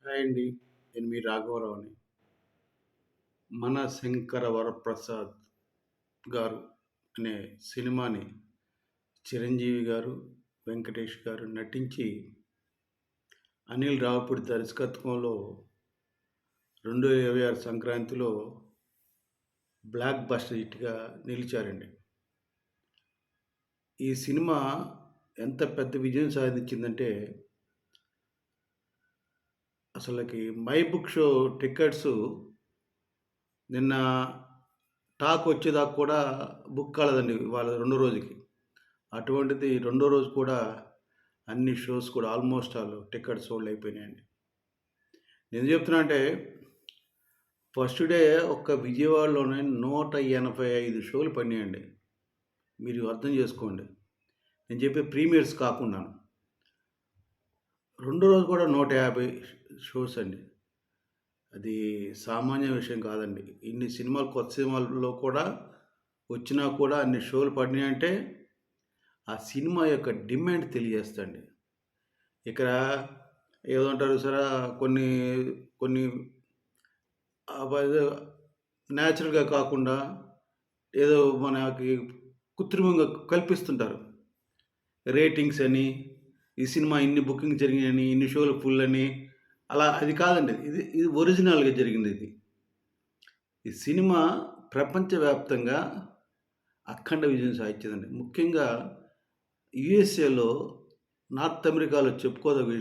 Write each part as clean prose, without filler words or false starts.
Hi అండి. నేను మీ రాఘవరావుని. మన శంకర వరప్రసాద్ గారు అనే సినిమాని చిరంజీవి గారు, వెంకటేష్ గారు నటించి అనిల్ రావిపూడి దర్శకత్వంలో 2026 సంక్రాంతిలో బ్లాక్ బస్టర్ హిట్‌గా నిలిచారండి. ఈ సినిమా ఎంత పెద్ద విజయం సాధించిందంటే అసలకి మై బుక్ షో టికెట్సు నిన్న టాక్ వచ్చేదాకా కూడా బుక్ కాలేదండి వాళ్ళ రెండో రోజుకి. అటువంటిది రెండో రోజు కూడా అన్ని షోస్ కూడా ఆల్మోస్ట్ ఆల్ టికెట్స్ సోల్డ్ అయిపోయినాయండి. ఎందుకు చెప్తున్నా అంటే ఫస్ట్ డే ఒక్క విజయవాడలోనే 185 షోలు పడినాయండి. మీరు అర్థం చేసుకోండి. నేను చెప్పే ప్రీమియర్స్ కాకుండాను. రెండో రోజు కూడా 150 షోస్ అండి. అది సామాన్య విషయం కాదండి. ఇన్ని సినిమాలు కొత్త సినిమాల్లో కూడా వచ్చినా కూడా అన్ని షోలు పడినాయంటే ఆ సినిమా యొక్క డిమాండ్ తెలియజేస్తండి. ఇక్కడ ఏదో అంటారు చూసారా కొన్ని కొన్ని ఏదో న్యాచురల్‌గా కాకుండా ఏదో మనకి కృత్రిమంగా కల్పిస్తుంటారు. రేటింగ్స్ అని, ఈ సినిమా ఇన్ని బుకింగ్ జరిగినాయని, ఇన్ని షోలు ఫుల్ అని అలా అది కాదండి. ఇది ఇది ఒరిజినల్‌గా జరిగిందిది. ఈ సినిమా ప్రపంచవ్యాప్తంగా అఖండ విజయం సాధించిందండి. ముఖ్యంగా యూఎస్ఏలో, నార్త్ అమెరికాలో చెప్పుకోదగ్గ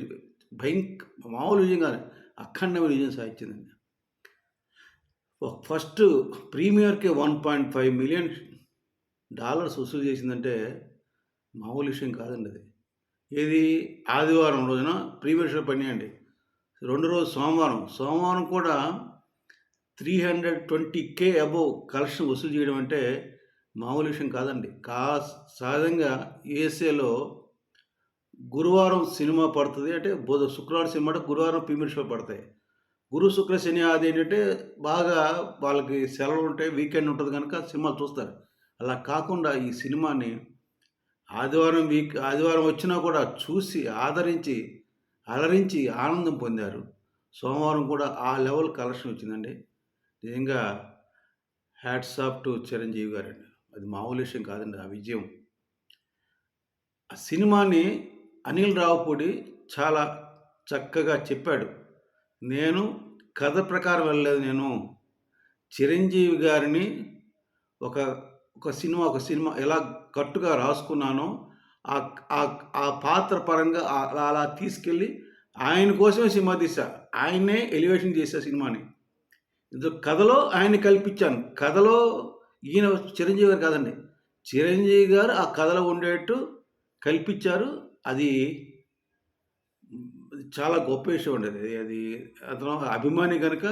మామూలు విజయం కాదు. అఖండమైన విజయం సాధించిందండి. ఫస్ట్ ప్రీమియర్‌కే $1.5 మిలియన్ వసూలు చేసిందంటే మామూలు విషయం కాదండి అది. ఏది ఆదివారం రోజున ప్రీమియర్ షో పడినాయండి. రెండో రోజు సోమవారం కూడా 320K అబోవ్ కలెక్షన్ వసూలు చేయడం అంటే మామూలు విషయం కాదండి. సహజంగా యూఎస్ఏలో గురువారం సినిమా పడుతుంది అంటే శుక్రవారం సినిమా అంటే గురువారం ప్రీమియర్ షో పడతాయి. గురు, శుక్ర, శని, ఆది ఏంటంటే బాగా వాళ్ళకి సెలవులు ఉంటాయి, వీకెండ్ ఉంటుంది కనుక సినిమాలు చూస్తారు. అలా కాకుండా ఈ సినిమాని ఆదివారం వచ్చినా కూడా చూసి ఆదరించి, అలరించి ఆనందం పొందారు. సోమవారం కూడా ఆ లెవెల్ కలెక్షన్ వచ్చిందండి. నిజంగా హ్యాట్స్ ఆఫ్ టు చిరంజీవి గారండి. అది మామూలు విషయం కాదండి ఆ విజయం. ఆ సినిమాని అనిల్ రావిపూడి చాలా చక్కగా చెప్పాడు. నేను కథ ప్రకారం వెళ్ళలేదు నేను. చిరంజీవి గారిని ఒక ఒక సినిమా ఎలా కట్టుగా రాసుకున్నానో ఆ పాత్ర పరంగా అలా తీసుకెళ్ళి ఆయన కోసమే సినిమా తీశా. ఆయన్నే ఎలివేషన్ చేశా సినిమాని. కథలో ఆయన్ని కల్పించాను. కథలో ఈయన చిరంజీవి గారు కాదండి. చిరంజీవి గారు ఆ కథలో ఉండేట్టు కల్పించారు. అది చాలా గొప్ప విషయం అండి అది. అది అతను అభిమాని కనుక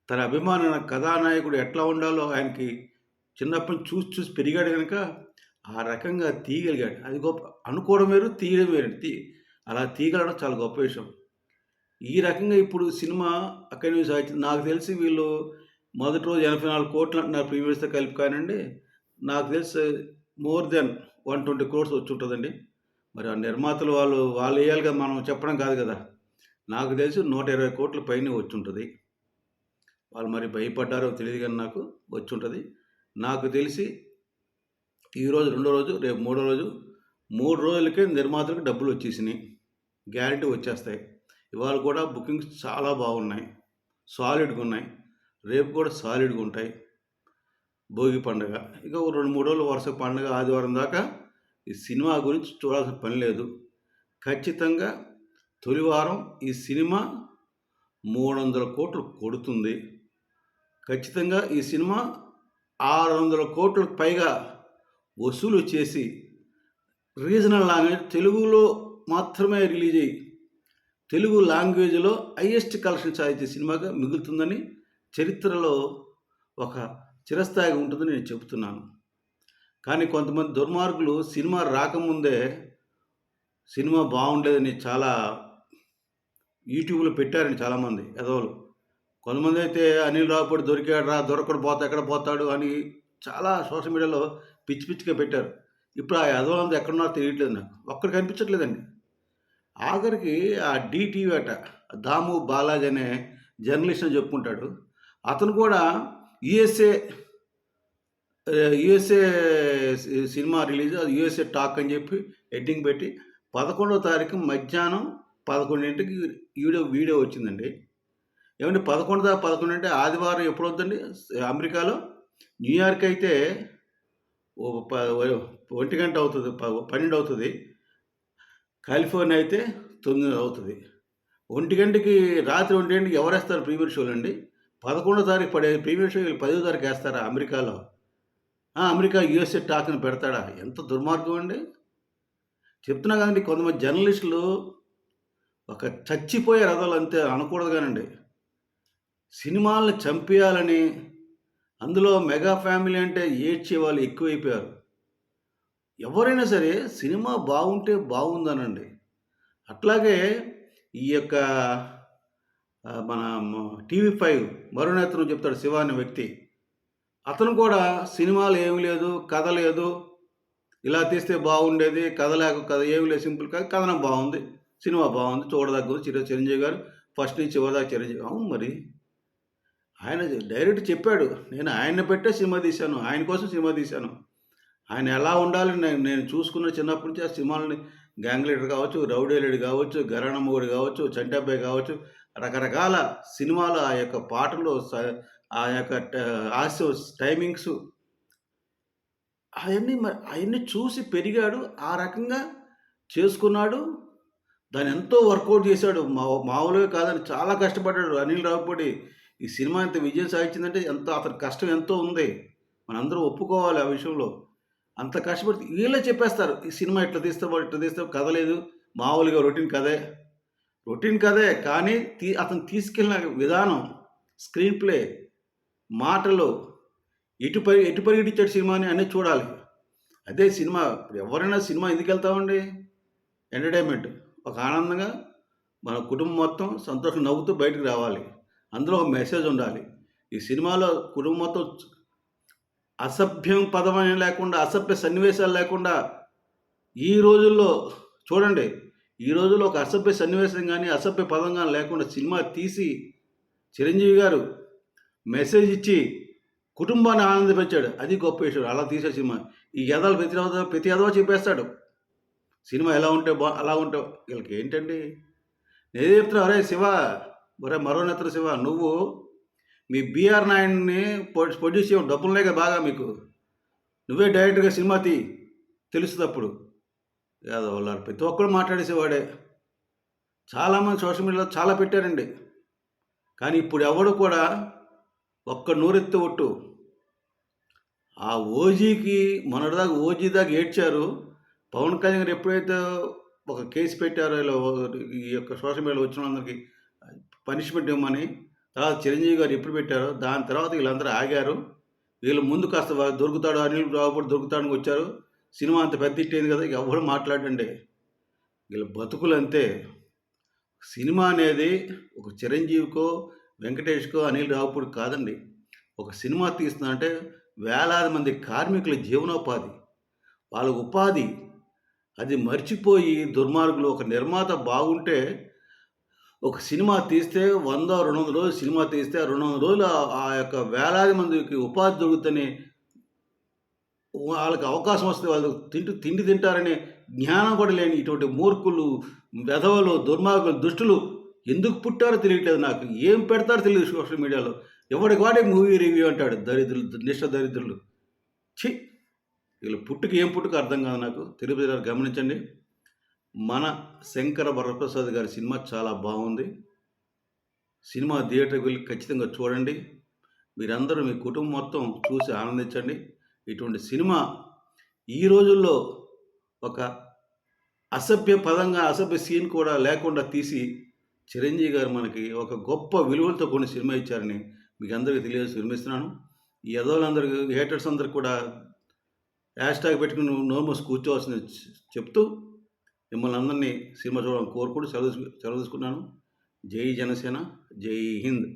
తన అభిమాన కథానాయకుడు ఎట్లా ఉండాలో ఆయనకి చిన్నప్పటి నుంచి చూసి పెరిగాడు కనుక ఆ రకంగా తీయగలిగాడు. అది గొప్ప. అనుకోవడం వేరు, తీయడం వేరండి. అలా తీయగలగడం చాలా గొప్ప విషయం. ఈ రకంగా ఇప్పుడు సినిమా అక్కడి నుంచి సాగించింది. నాకు తెలిసి వీళ్ళు మొదటి రోజు 84 కోట్లు అంటున్నారు ప్రీమియర్స్‌తో కలిపి కానండి. నాకు తెలిసి మోర్ దెన్ 120 క్రోర్స్ వచ్చుంటదండి. మరి ఆ నిర్మాతలు వాళ్ళు ఎయ్యాలి కదా! మనం చెప్పడం కాదు కదా! నాకు తెలిసి 120 కోట్ల పైనే వచ్చుంటది. వాళ్ళు మరి భయపడ్డారో తెలీదు గానీ నాకు వచ్చుంటది. నాకు తెలిసి ఈరోజు రెండో రోజు, రేపు మూడో రోజు, 3 రోజులకే నిర్మాతలకు డబ్బులొచ్చేసినియి. గ్యారంటీ వచ్చేస్తాయి. ఇవాళ కూడా బుకింగ్స్ చాలా బాగున్నాయి. సాలిడ్‌గున్నాయి. రేపు కూడా సాలిడ్‌గుంటాయి. భోగి పండగ. ఇక ఓ 2, 3 రోజులు వరుస పండగ ఆదివారం దాకా ఈ సినిమా గురించి చూడాల్సిన పని లేదు. ఖచ్చితంగా తొలి వారం ఈ సినిమా 300 కోట్లు కొడుతుంది. ఖచ్చితంగా ఈ సినిమా 600 కోట్లకు పైగా వసూలు చేసి రీజనల్ లాంగ్వేజ్ తెలుగులో మాత్రమే రిలీజ్ అయ్యి తెలుగు లాంగ్వేజ్‌లో హైయెస్ట్ కలెక్షన్ సాధించే సినిమాగా మిగులుతుందని చరిత్రలో ఒక చిరస్థాయిగా ఉంటుందని నేను చెబుతున్నాను. కానీ కొంతమంది దుర్మార్గులు సినిమా రాకముందే సినిమా బాగుండలేదని చాలా యూట్యూబ్‌లో పెట్టారండి చాలామంది ఎదవలు. కొంతమంది అయితే అనిల్ రావిపూడి దొరికాడురా, దొరకడు ఎక్కడ పోతాడు అని చాలా సోషల్ మీడియాలో పిచ్చిగా పెట్టారు. ఇప్పుడు ఆ ఎదవలంతా ఎక్కడున్నారో తెలియట్లేదు నాకు. ఒక్కడు కనిపించట్లేదండి. ఆఖరికి ఆ డీటీవీ అట దాము బాలాజీ అనే జర్నలిస్ట్ అని చెప్పుకుంటాడు. అతను కూడా యూఎస్ఏ యూఎస్ఏ సినిమా రిలీజ్ అది యూఎస్ఏ టాక్ అని చెప్పి హెడ్డింగ్ పెట్టి 11వ తారీఖు మధ్యాహ్నం 11కి వీడియో వచ్చిందండి. ఏమంటే 11 అంటే ఆదివారం ఎప్పుడవుద్దండి అమెరికాలో? న్యూయార్క్ అయితే ఓ 1 గంట అవుతుంది, 12 అవుతుంది. కాలిఫోర్నియా అయితే 9 అవుతుంది. 1 గంటకి రాత్రి 1 గంటకి ఎవరేస్తారు ప్రీమియర్ షోలు అండి? 11వ తారీఖు పడే ప్రీమియర్ షో వీళ్ళు 10వ తారీఖు వేస్తారా అమెరికాలో? అమెరికా యూఎస్ఏ టాక్‌ని పెడతాడా? ఎంత దుర్మార్గం అండి. చెప్తున్నా కదండీ, కొంతమంది జర్నలిస్టులు ఒక చచ్చిపోయే రథాలు అంతే అనకూడదు గానండి. సినిమాల్ని చంపేయాలని, అందులో మెగా ఫ్యామిలీ అంటే ఏడ్చేవాళ్ళు ఎక్కువైపోయారు. ఎవరైనా సరే సినిమా బాగుంటే బాగుందనండి. అట్లాగే ఈ యొక్క మన టీవీ5 మరోనేత్రం చెప్తాడు శివ అనే వ్యక్తి. అతను కూడా సినిమాలు ఏమి లేదు, కథ లేదు, ఇలా తీస్తే బాగుండేది, కథ ఏమి లేదు, సింపుల్ కథనం బాగుంది, సినిమా బాగుంది, చూడదగ్గది, చిరంజీవి గారు ఫస్ట్ నుంచి చివరిదాకా చిరంజీవి. అవును మరి. ఆయన డైరెక్ట్ చెప్పాడు, నేను ఆయన్ని పెట్టే సినిమా తీశాను, ఆయన కోసం సినిమా తీశాను. ఆయన ఎలా ఉండాలని నేను చూసుకున్న చిన్నప్పటి నుంచి ఆ సినిమాలని. గ్యాంగ్ లీడర్ కావచ్చు, రౌడీ లీడర్ కావచ్చు, గరణమ్మగుడి కావచ్చు, చంటాబ్బాయి కావచ్చు, రకరకాల సినిమాలు ఆ యొక్క పాటలు, ఆ యొక్క హాస్య టైమింగ్స్ అవన్నీ చూసి పెరిగాడు. ఆ రకంగా చేసుకున్నాడు. దాన్ని ఎంతో వర్కౌట్ చేశాడు. మామూలుగా కాదని చాలా కష్టపడ్డాడు అనిల్ రావిపూడి. ఈ సినిమా ఇంత విజయం సాధించిందంటే అతని కష్టం ఎంతో ఉంది. మనందరం ఒప్పుకోవాలి ఆ విషయంలో. అంత కష్టపడి వీళ్ళే చెప్పేస్తారు, ఈ సినిమా ఇట్లా తీస్తావు, కథ లేదు, మామూలుగా రొటీన్ కథే. కానీ అతను తీసుకెళ్ళిన విధానం, స్క్రీన్ ప్లే, మాటలు, ఎటు పరిగెట్టించాడు సినిమాని అనేది చూడాలి. అదే సినిమా. ఎవరైనా సినిమా ఎందుకు వెళ్తామండి? ఎంటర్టైన్మెంట్, ఒక ఆనందంగా మన కుటుంబం మొత్తం సంతోషం నవ్వుతూ బయటకు రావాలి. అందులో ఒక మెసేజ్ ఉండాలి. ఈ సినిమాలో కుటుంబం మొత్తం అసభ్యం పదమని లేకుండా, అసభ్య సన్నివేశాలు లేకుండా, ఈ రోజుల్లో చూడండి, ఈ రోజుల్లో ఒక అసభ్య సన్నివేశం కానీ, అసభ్య పదం కానీ లేకుండా సినిమా తీసి చిరంజీవి గారు మెసేజ్ ఇచ్చి కుటుంబాన్ని ఆనందపరిచాడు. అది గొప్ప విషయం. అలా తీసే సినిమా. ఈ ఎదలు ప్రతి ఎదవ చెప్పేస్తాడు సినిమా ఎలా ఉంటే అలా ఉంటే. వీళ్ళకి ఏంటండి? నేనే చెప్తున్నా, అరే శివ, మరోనేత్ర శివ, నువ్వు మీ బిఆర్ నాయుడిని ప్రొడ్యూస్ చేయడం డబ్బులు లేక బాగా మీకు, నువ్వే డైరెక్ట్గా సినిమా తెలుస్తుంది అప్పుడు. వాళ్ళు ప్రతి ఒక్కరు మాట్లాడేసేవాడే. చాలామంది సోషల్ మీడియాలో చాలా పెట్టారండి. కానీ ఇప్పుడు ఎవడు కూడా ఒక్క నోరెత్తి ఒట్టు. ఆ ఓజీకి మొన్నటిదాకా ఓజీ దాకా ఏడ్చారు. పవన్ కళ్యాణ్ గారు ఎప్పుడైతే ఒక కేసు పెట్టారో ఇలా ఈ యొక్క సోషల్ మీడియాలో వచ్చిన అందరికీ పనిష్మెంట్ ఇవ్వమని, తర్వాత చిరంజీవి గారు ఎప్పుడు పెట్టారో దాని తర్వాత వీళ్ళందరూ ఆగారు. వీళ్ళు ముందు కాస్త దొరుకుతాడు, అనిల్ రావుపూడి దొరుకుతాడని వచ్చారు. సినిమా అంత పెద్ద హిట్ అయింది కదా, ఎవరు మాట్లాడండి. వీళ్ళ బతుకులు అంతే. సినిమా అనేది ఒక చిరంజీవికో, వెంకటేష్కో, అనిల్ రావుపూడి కాదండి. ఒక సినిమా తీస్తుందంటే వేలాది మంది కార్మికుల జీవనోపాధి, వాళ్ళ ఉపాధి. అది మర్చిపోయి దుర్మార్గులు, ఒక నిర్మాత బాగుంటే ఒక సినిమా తీస్తే 100-200 రోజులు సినిమా తీస్తే 200 రోజులు ఆ యొక్క వేలాది మందికి ఉపాధి దొరుకుతని, వాళ్ళకి అవకాశం వస్తే వాళ్ళు తిండి తింటారనే జ్ఞానం కూడా లేని ఇటువంటి మూర్ఖులు, వెధవలు, దుర్మార్గులు, దుష్టులు ఎందుకు పుట్టారో తెలియట్లేదు నాకు. ఏం పెడతారో తెలియదు సోషల్ మీడియాలో. ఎవడికి వాడే మూవీ రివ్యూ అంటాడు. దరిద్రులు, నిష్ట దరిద్రులు. ఛీ, వీళ్ళు ఏం పుట్టుకు అర్థం కాదు నాకు. తెలుగు ప్రజలు గమనించండి. మన శంకర వరప్రసాద్ గారి సినిమా చాలా బాగుంది. సినిమా థియేటర్కి వెళ్ళి ఖచ్చితంగా చూడండి. మీరందరూ మీ కుటుంబం మొత్తం చూసి ఆనందించండి. ఇటువంటి సినిమా ఈ రోజుల్లో ఒక అసభ్య పదంగా, అసభ్య సీన్ కూడా లేకుండా తీసి చిరంజీవి గారు మనకి ఒక గొప్ప విలువలతో కొన్ని సినిమా ఇచ్చారని మీకు అందరికీ వినిపిస్తున్నాను. ఈ ఎదవలందరికీ, హేటర్స్ అందరికి కూడా హ్యాష్ ట్యాగ్ పెట్టుకుని నోరు మూసి కూర్చోవాల్సింది చెప్తూ మిమ్మల్ని అందరినీ సినిమా చూడాలని కోరుకుంటూ సెలవు తీసుకున్నాను. జై జనసేన, జై హింద్.